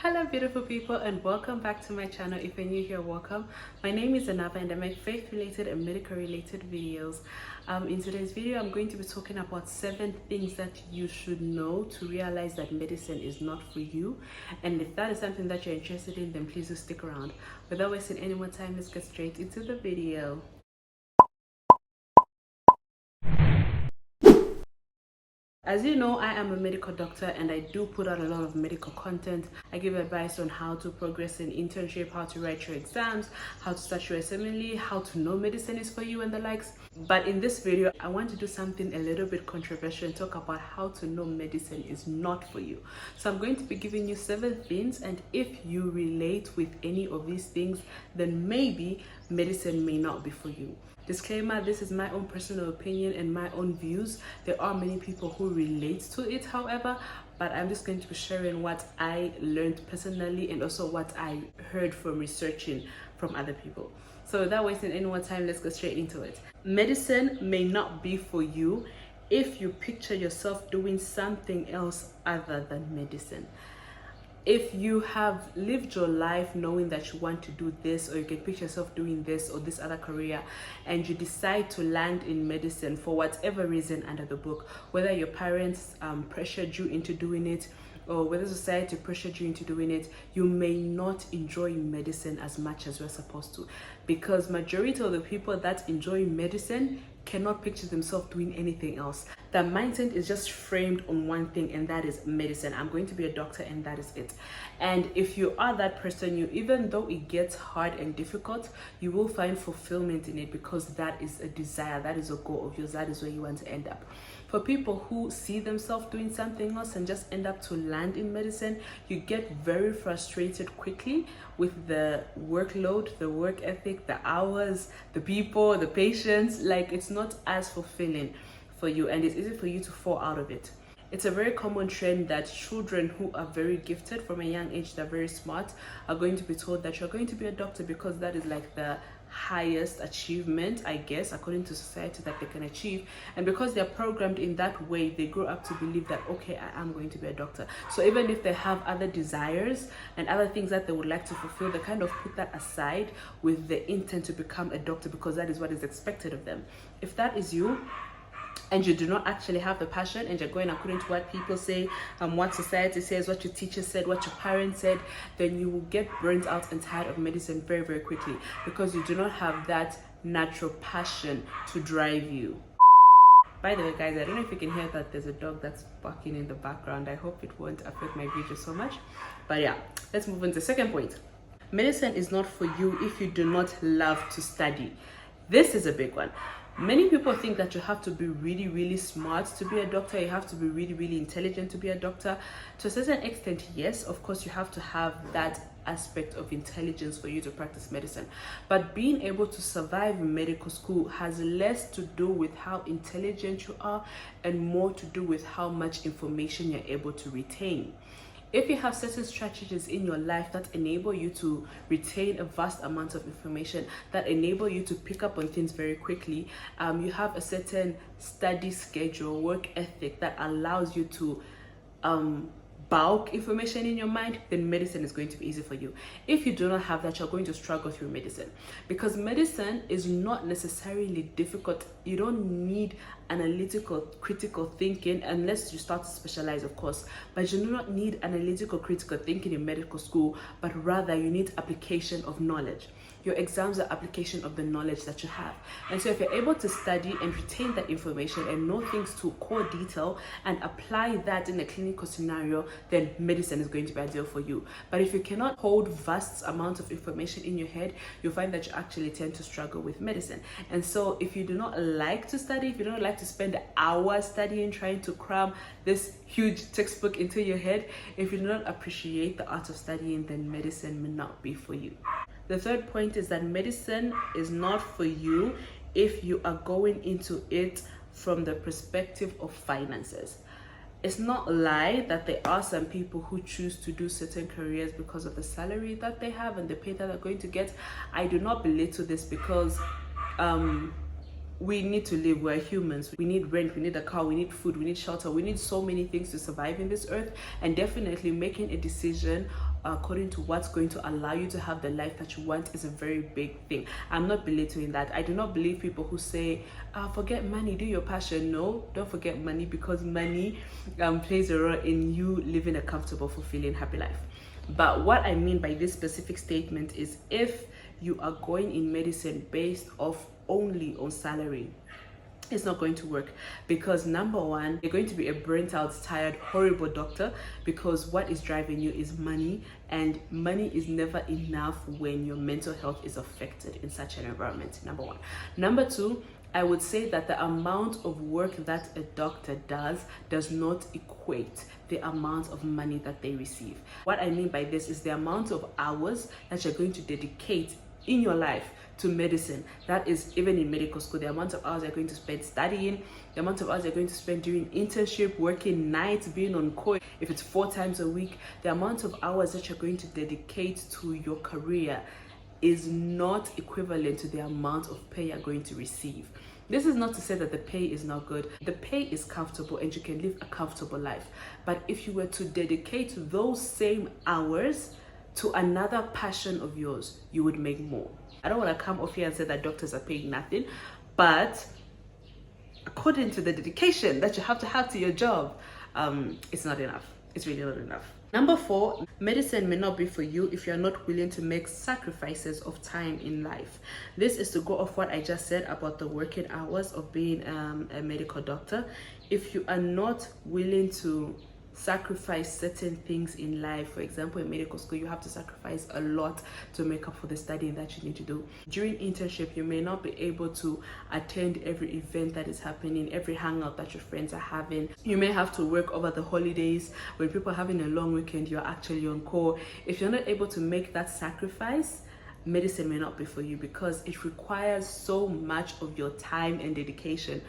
Hello beautiful people and welcome back to my channel. If you're new here, welcome. My name is Anava and I make faith related and medical related videos. In today's video I'm going to be talking about 7 things that you should know to realize that medicine is not for you, and if that is something that you're interested in, then please do stick around. Without wasting any more time, let's get straight into the video. As you know, I am a medical doctor and I do put out a lot of medical content. I give advice on how to progress in internship, how to write your exams, how to start your assembly, how to know medicine is for you and the likes. But in this video, I want to do something a little bit controversial and talk about how to know medicine is not for you. So I'm going to be giving you 7 things, and if you relate with any of these things, then maybe medicine may not be for you. Disclaimer, this is my own personal opinion and my own views. There are many people who relate to it, however, but I'm just going to be sharing what I learned personally and also what I heard from researching from other people. So without wasting any more time, let's go straight into it. Medicine may not be for you if you picture yourself doing something else other than medicine. If you have lived your life knowing that you want to do this, or you can picture yourself doing this or this other career, and you decide to land in medicine for whatever reason under the book, whether your parents pressured you into doing it or whether society pressured you into doing it, you may not enjoy medicine as much as you're supposed to, because majority of the people that enjoy medicine cannot picture themselves doing anything else. Their mindset is just framed on one thing, and that is medicine. I'm going to be a doctor and that is it. And if you are that person, you, even though it gets hard and difficult, you will find fulfillment in it, because that is a desire, that is a goal of yours, that is where you want to end up. For people who see themselves doing something else and just end up to land in medicine, you get very frustrated quickly with the workload, the work ethic, the hours, the people, the patients. Like, it's not as fulfilling for you, and it's easy for you to fall out of it. It's a very common trend that children who are very gifted from a young age, they're very smart, are going to be told that you're going to be a doctor because that is like the highest achievement, I guess, according to society, that they can achieve. And because they're programmed in that way, they grow up to believe that, okay, I am going to be a doctor. So even if they have other desires and other things that they would like to fulfill, they kind of put that aside with the intent to become a doctor, because that is what is expected of them. If that is you, and you do not actually have the passion, and you're going according to what people say, what society says, what your teacher said, what your parents said, then you will get burnt out and tired of medicine very, very quickly, because you do not have that natural passion to drive you. By the way, guys, I don't know if you can hear that there's a dog that's barking in the background. I hope it won't affect my video so much. But yeah, let's move on to the second point. Medicine is not for you if you do not love to study. This is a big one. Many people think that you have to be really, really smart to be a doctor. You have to be really, really intelligent to be a doctor. To a certain extent, yes, of course, you have to have that aspect of intelligence for you to practice medicine. But being able to survive in medical school has less to do with how intelligent you are and more to do with how much information you're able to retain. If you have certain strategies in your life that enable you to retain a vast amount of information, that enable you to pick up on things very quickly, you have a certain study schedule, work ethic that allows you to bulk information in your mind, then medicine is going to be easy for you. If you do not have that, you're going to struggle through medicine, because medicine is not necessarily difficult. You don't need analytical, critical thinking unless you start to specialize, of course, but you do not need analytical, critical thinking in medical school, but rather you need application of knowledge. Your exams are application of the knowledge that you have. And so if you're able to study and retain that information and know things to core detail and apply that in a clinical scenario, then medicine is going to be ideal for you. But if you cannot hold vast amounts of information in your head, you'll find that you actually tend to struggle with medicine. And so if you do not like to study, if you don't like to spend hours studying, trying to cram this huge textbook into your head, if you do not appreciate the art of studying, then medicine may not be for you. The third point is that medicine is not for you if you are going into it from the perspective of finances. It's not a lie that there are some people who choose to do certain careers because of the salary that they have and the pay that they're going to get. I do not belittle this, because we need to live. We're humans. We need rent, we need a car, we need food, we need shelter, we need so many things to survive in this earth. And definitely making a decision according to what's going to allow you to have the life that you want is a very big thing. I'm not belittling that. I do not believe people who say, forget money, do your passion. No, don't forget money, because money plays a role in you living a comfortable, fulfilling, happy life. But what I mean by this specific statement is, if you are going in medicine based off only on salary, it's not going to work, because number one, you're going to be a burnt out, tired, horrible doctor, because what is driving you is money, and money is never enough when your mental health is affected in such an environment. Number one. Number two, I would say that the amount of work that a doctor does not equate the amount of money that they receive. What I mean by this is the amount of hours that you're going to dedicate in your life to medicine. That is, even in medical school, the amount of hours you're going to spend studying, the amount of hours you're going to spend doing internship, working nights, being on call, if it's 4 times a week, the amount of hours that you're going to dedicate to your career is not equivalent to the amount of pay you're going to receive. This is not to say that the pay is not good. The pay is comfortable and you can live a comfortable life. But if you were to dedicate those same hours to another passion of yours, you would make more. I don't want to come off here and say that doctors are paying nothing, but according to the dedication that you have to your job, it's not enough. It's really not enough. Number 4, medicine may not be for you if you're not willing to make sacrifices of time in life. This is to go off what I just said about the working hours of being a medical doctor. If you are not willing to sacrifice certain things in life, for example, in medical school, you have to sacrifice a lot to make up for the studying that you need to do. During internship, you may not be able to attend every event that is happening, every hangout that your friends are having. You may have to work over the holidays. When people are having a long weekend, you're actually on call. If you're not able to make that sacrifice, medicine may not be for you, because it requires so much of your time and dedication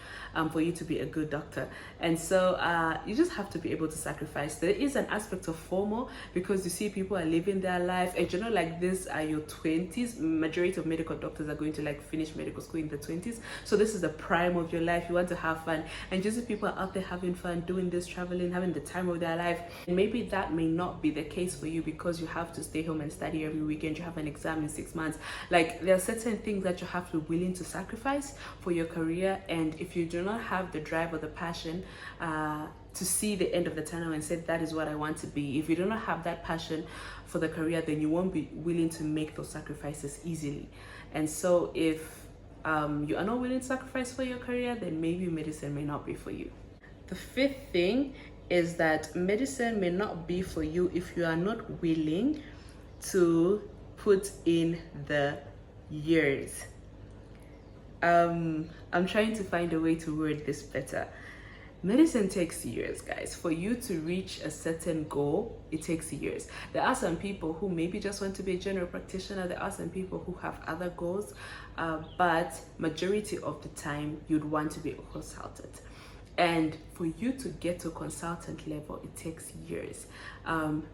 for you to be a good doctor. And so you just have to be able to sacrifice. There is an aspect of FOMO, because you see people are living their life, and you know, like, this are your 20s. Majority of medical doctors are going to like finish medical school in the 20s, so this is the prime of your life. You want to have fun, and just people are out there having fun, doing this, traveling, having the time of their life. And maybe that may not be the case for you, because you have to stay home and study every weekend. You have an exam in 6 months. Like, there are certain things that you have to be willing to sacrifice for your career, and if you do not have the drive or the passion to see the end of the tunnel and say, that is what I want to be, if you do not have that passion for the career, then you won't be willing to make those sacrifices easily. And so if you are not willing to sacrifice for your career, then maybe medicine may not be for you. The 5th thing is that medicine may not be for you if you are not willing to put in the years. I'm trying to find a way to word this better. Medicine takes years, guys. For you to reach a certain goal, it takes years. There are some people who maybe just want to be a general practitioner. There are some people who have other goals, but majority of the time you'd want to be a consultant. And for you to get to consultant level, it takes years.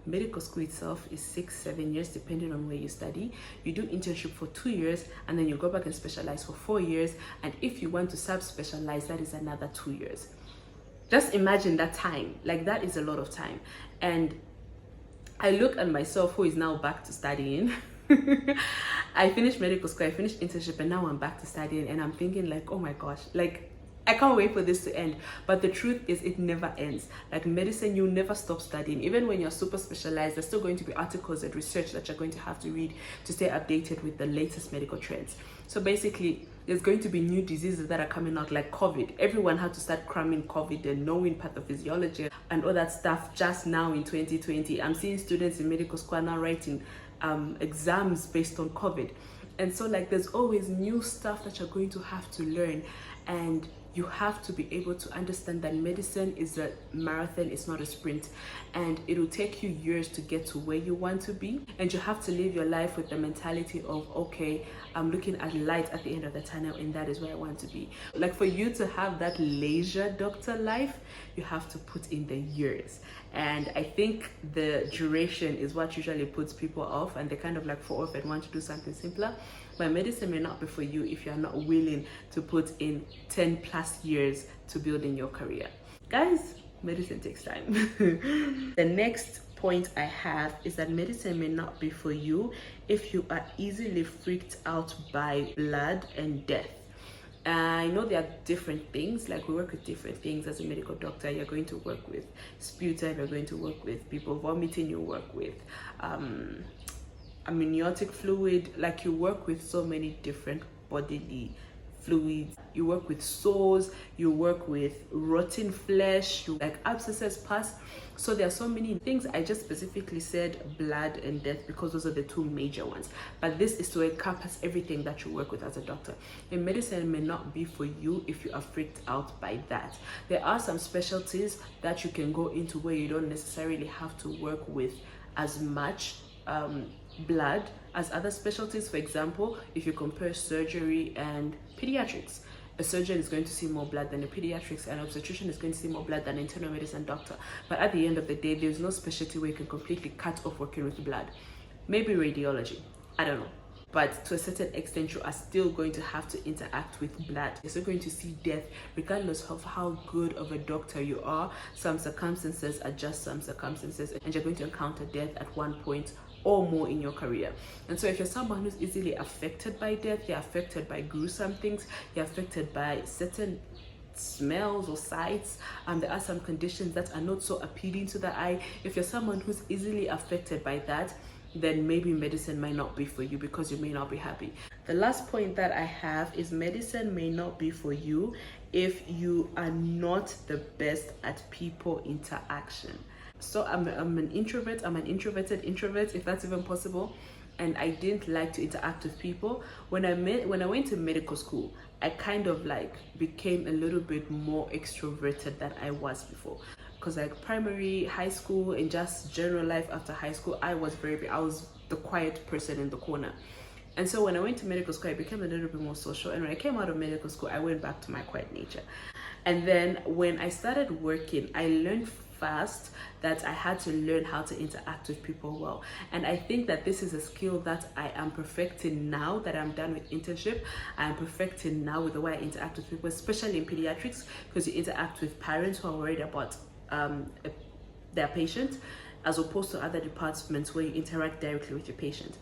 Medical school itself is 6-7 years, depending on where you study. You do internship for 2 years, and then you go back and specialize for 4 years. And if you want to sub-specialize, that is another 2 years. Just imagine that time. Like, that is a lot of time. And I look at myself, who is now back to studying. I finished medical school, I finished internship, and now I'm back to studying. And I'm thinking, like, oh my gosh, like, I can't wait for this to end. But the truth is, it never ends. Like medicine, you never stop studying. Even when you're super specialized, there's still going to be articles and research that you're going to have to read to stay updated with the latest medical trends. So basically, there's going to be new diseases that are coming out, like COVID. Everyone had to start cramming COVID and knowing pathophysiology and all that stuff just now in 2020. I'm seeing students in medical school now writing exams based on COVID. And so, like, there's always new stuff that you're going to have to learn. And you have to be able to understand that medicine is a marathon, it's not a sprint, and it will take you years to get to where you want to be. And you have to live your life with the mentality of, okay, I'm looking at light at the end of the tunnel, and that is where I want to be. Like, for you to have that leisure doctor life, you have to put in the years. And I think the duration is what usually puts people off, and they kind of like fall off and want to do something simpler. But medicine may not be for you if you're not willing to put in 10 plus years to build in your career. Guys, medicine takes time. The next point I have is that medicine may not be for you if you are easily freaked out by blood and death. I know there are different things, like we work with different things as a medical doctor. You're going to work with sputum, you're going to work with people vomiting, you work with amniotic fluid, like you work with so many different bodily fluids. You work with sores, you work with rotten flesh, you like abscesses, pus. So there are so many things. I just specifically said blood and death because those are the two major ones, but this is to encompass everything that you work with as a doctor. And medicine may not be for you if you are freaked out by that. There are some specialties that you can go into where you don't necessarily have to work with as much blood as other specialties. For example, if you compare surgery and pediatrics, a surgeon is going to see more blood than a pediatrics, and an obstetrician is going to see more blood than an internal medicine doctor. But at the end of the day, there's no specialty where you can completely cut off working with blood. Maybe radiology, I don't know. But to a certain extent, you are still going to have to interact with blood. You're still going to see death, regardless of how good of a doctor you are. Some circumstances are just some circumstances, and you're going to encounter death at one point or more in your career. And so if you're someone who's easily affected by death, you're affected by gruesome things, you're affected by certain smells or sights, there are some conditions that are not so appealing to the eye. If you're someone who's easily affected by that, then maybe medicine might not be for you because you may not be happy. The last point that I have is medicine may not be for you if you are not the best at people interaction. So I'm an introvert, I'm an introverted introvert, if that's even possible, and I didn't like to interact with people. When I went to medical school, I kind of like became a little bit more extroverted than I was before. Because like primary, high school, and just general life after high school, I was the quiet person in the corner. And so when I went to medical school, I became a little bit more social. And when I came out of medical school, I went back to my quiet nature. And then when I started working, I learned fast that I had to learn how to interact with people well. And I think that this is a skill that I am perfecting now that I'm done with internship. I am perfecting now with the way I interact with people, especially in pediatrics, because you interact with parents who are worried about their patient, as opposed to other departments where you interact directly with your patient.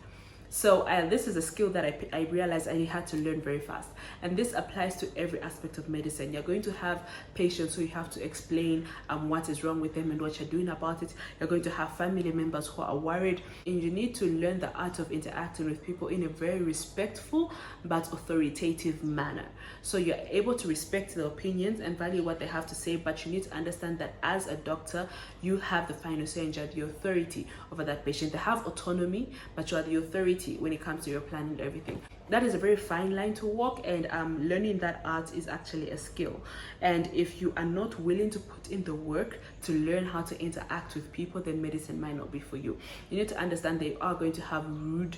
So this is a skill that I realized I had to learn very fast. And this applies to every aspect of medicine. You're going to have patients who you have to explain what is wrong with them and what you're doing about it. You're going to have family members who are worried. And you need to learn the art of interacting with people in a very respectful but authoritative manner. So you're able to respect their opinions and value what they have to say, but you need to understand that as a doctor, you have the final say and you're the authority over that patient. They have autonomy, but you are the authority when it comes to your plan and everything. That is a very fine line to walk, and learning that art is actually a skill. And if you are not willing to put in the work to learn how to interact with people, then medicine might not be for you. You need to understand that you are going to have rude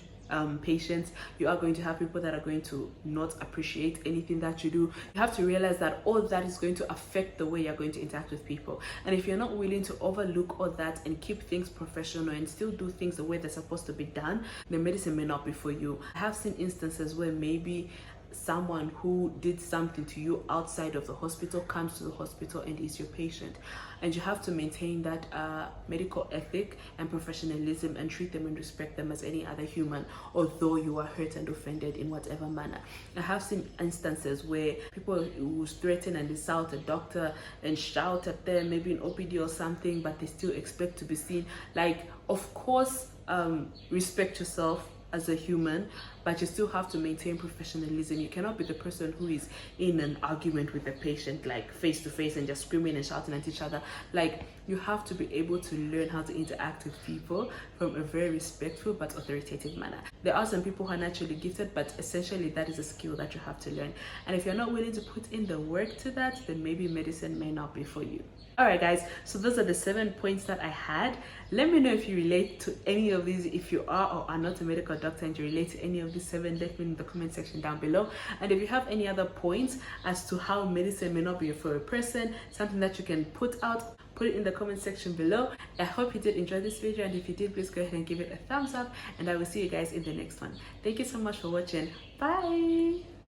patients. You are going to have people that are going to not appreciate anything that you do. You have to realize that all that is going to affect the way you're going to interact with people. And if you're not willing to overlook all that and keep things professional and still do things the way they're supposed to be done, then medicine may not be for you. I have seen instances where maybe someone who did something to you outside of the hospital comes to the hospital and is your patient, and you have to maintain that medical ethic and professionalism and treat them and respect them as any other human, although you are hurt and offended in whatever manner. I have seen instances where people who threaten and insult a doctor and shout at them, maybe in OPD or something, but they still expect to be seen. Like, of course, respect yourself as a human, but you still have to maintain professionalism. You cannot be the person who is in an argument with the patient, like face to face, and just screaming and shouting at each other. Like, you have to be able to learn how to interact with people from a very respectful but authoritative manner. There are some people who are naturally gifted, but essentially that is a skill that you have to learn. And if you're not willing to put in the work to that, then maybe medicine may not be for you. Alright guys, so those are the 7 points that I had. Let me know if you relate to any of these. If you are or are not a medical doctor and you relate to any of these 7, let me know in the comment section down below. And if you have any other points as to how medicine may not be for a person, something that you can put it in the comment section below. I hope you did enjoy this video, and if you did, please go ahead and give it a thumbs up, and I will see you guys in the next one. Thank you so much for watching. Bye.